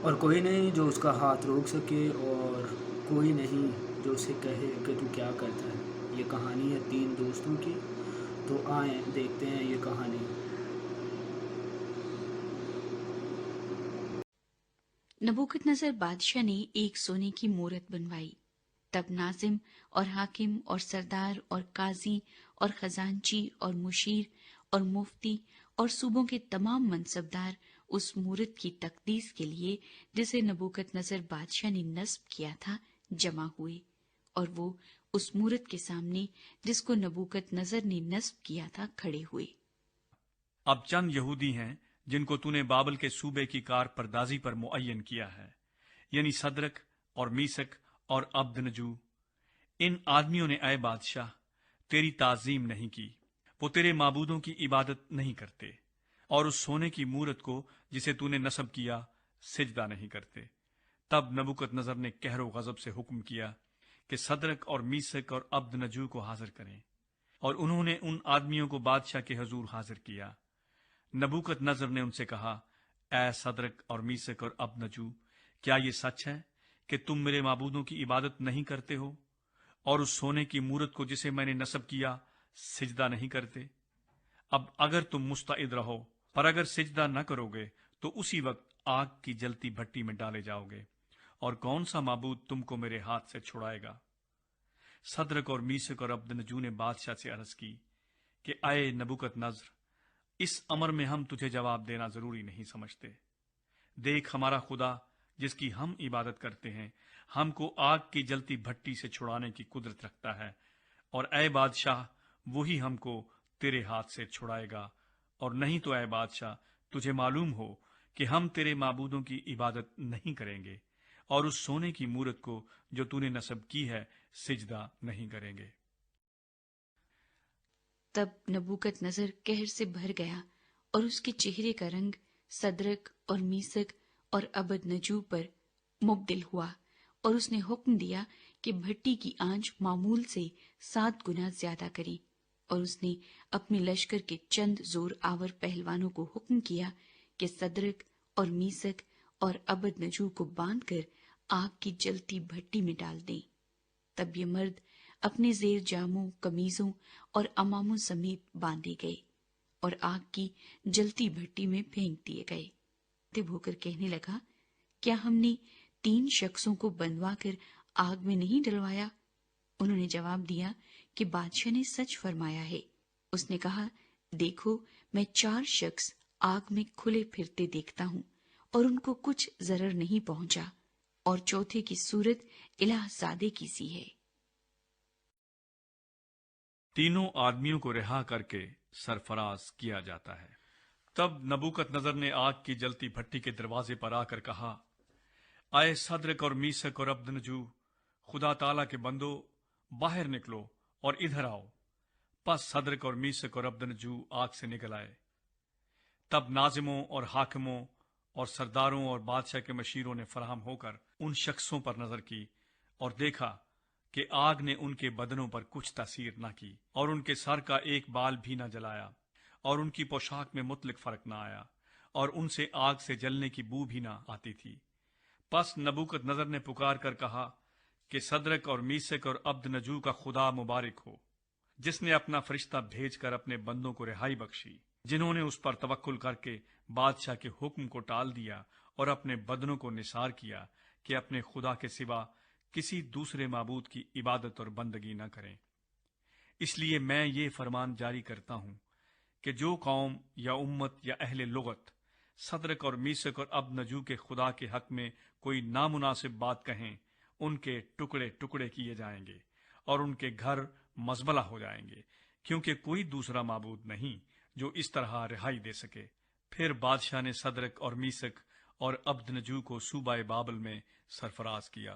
اور کوئی نہیں جو اس کا ہاتھ روک سکے، اور کوئی نہیں جو اسے کہے کہ تو کیا کرتا ہے۔ یہ کہانی ہے 3 دوستوں کی، تو آئیں دیکھتے ہیں یہ کہانی۔ نبوکت نظر بادشاہ نے ایک سونے کی مورت بنوائی۔ تب ناظم اور حاکم اور سردار اور قاضی اور خزانچی اور مشیر اور مفتی اور صوبوں کے تمام منصبدار اس مورت کی تقدیس کے لیے جسے نبوکت نظر بادشاہ نے نصب کیا تھا جمع ہوئے، اور وہ اس مورت کے سامنے جس کو نبوکت نظر نے نصب کیا تھا کھڑے ہوئے۔ اب چند یہودی ہیں جن کو تو نے بابل کے صوبے کی کار پردازی پر معین کیا ہے، یعنی صدرک اور میسک اور عبدنجو۔ ان آدمیوں نے اے بادشاہ تیری تعظیم نہیں کی، وہ تیرے معبودوں کی عبادت نہیں کرتے، اور اس سونے کی مورت کو جسے تو نے نصب کیا سجدہ نہیں کرتے۔ تب نبوکت نظر نے قہر و غضب سے حکم کیا کہ صدرک اور میسک اور عبدنجو کو حاضر کریں، اور انہوں نے ان آدمیوں کو بادشاہ کے حضور حاضر کیا۔ نبوکت نظر نے ان سے کہا، اے صدرک اور میسک اور عبدنجو، کیا یہ سچ ہے کہ تم میرے معبودوں کی عبادت نہیں کرتے ہو، اور اس سونے کی مورت کو جسے میں نے نصب کیا سجدہ نہیں کرتے؟ اب اگر تم مستعد رہو، پر اگر سجدہ نہ کرو گے تو اسی وقت آگ کی جلتی بھٹی میں ڈالے جاؤ گے، اور کون سا معبود تم کو میرے ہاتھ سے چھڑائے گا؟ صدرک اور میسک اور عبدنجو نے بادشاہ سے عرض کی کہ اے نبوکت نظر، اس امر میں ہم تجھے جواب دینا ضروری نہیں سمجھتے۔ دیکھ، ہمارا خدا جس کی ہم عبادت کرتے ہیں ہم کو آگ کی جلتی بھٹی سے چھڑانے کی قدرت رکھتا ہے، اور اے بادشاہ وہی ہم کو تیرے ہاتھ سے چھڑائے گا، اور نہیں تو اے بادشاہ تجھے معلوم ہو کہ ہم تیرے معبودوں کی عبادت نہیں کریں گے، اور اس سونے کی مورت کو جو تو نے نصب کی ہے سجدہ نہیں کریں گے۔ تب نبوکت نظر قہر سے بھر گیا، اور اس کے چہرے کا رنگ صدرک اور میسک اور عبدنجو پر مبدل ہوا، اور اس نے حکم دیا کہ بھٹی کی آنچ معمول سے 7 گنا زیادہ کریں، اور اس نے اپنے لشکر کے چند زور آور پہلوانوں کو حکم کیا کہ صدرک اور میسک اور عبدنجو کو باندھ کر آگ کی جلتی بھٹی میں ڈال دیں۔ تب یہ مرد اپنے زیر جاموں، قمیضوں اور اماموں سمیت باندھے گئے، اور آگ کی جلتی بھٹی میں پھینک دیے گئے۔ تب ہو کر کہنے لگا، کیا ہم نے 3 شخصوں کو بندوا کر آگ میں نہیں ڈلوایا؟ انہوں نے جواب دیا کہ بادشاہ نے سچ فرمایا ہے۔ اس نے کہا، دیکھو، میں 4 شخص آگ میں کھلے پھرتے دیکھتا ہوں، اور ان کو کچھ ضرر نہیں پہنچا، اور چوتھے کی صورت الہ زادے کی سی ہے۔ تینوں آدمیوں کو رہا کر کے سرفراز کیا جاتا ہے۔ تب نبوکت نظر نے آگ کی جلتی بھٹی کے دروازے پر آ کر کہا، اے صدرک اور میسک اور عبدنجو، خدا تعالیٰ کے بندو، باہر نکلو اور ادھر آؤ۔ پس صدرک اور میسک اور عبدنجو آگ سے نکل آئے۔ تب ناظموں اور حاکموں اور سرداروں اور بادشاہ کے مشیروں نے فراہم ہو کر ان شخصوں پر نظر کی، اور دیکھا کہ آگ نے ان کے بدنوں پر کچھ تاثیر نہ کی، اور ان کے سر کا ایک بال بھی نہ جلایا، اور ان کی پوشاک میں مطلق فرق نہ آیا، اور ان سے آگ سے جلنے کی بو بھی نہ آتی تھی۔ پس نبوکت نظر نے پکار کر کہا کہ صدرک اور میسک اور عبدنجو کا خدا مبارک ہو، جس نے اپنا فرشتہ بھیج کر اپنے بندوں کو رہائی بخشی، جنہوں نے اس پر توکل کر کے بادشاہ کے حکم کو ٹال دیا اور اپنے بدنوں کو نثار کیا کہ اپنے خدا کے سوا کسی دوسرے معبود کی عبادت اور بندگی نہ کریں۔ اس لیے میں یہ فرمان جاری کرتا ہوں کہ جو قوم یا امت یا اہل لغت صدرک اور میسک اور عبدنجو کے خدا کے حق میں کوئی نامناسب بات کہیں، ان کے ٹکڑے ٹکڑے کیے جائیں گے، اور ان کے گھر مزبلہ ہو جائیں گے، کیونکہ کوئی دوسرا معبود نہیں جو اس طرح رہائی دے سکے۔ پھر بادشاہ نے صدرک اور میسک اور عبدنجو کو صوبہ بابل میں سرفراز کیا۔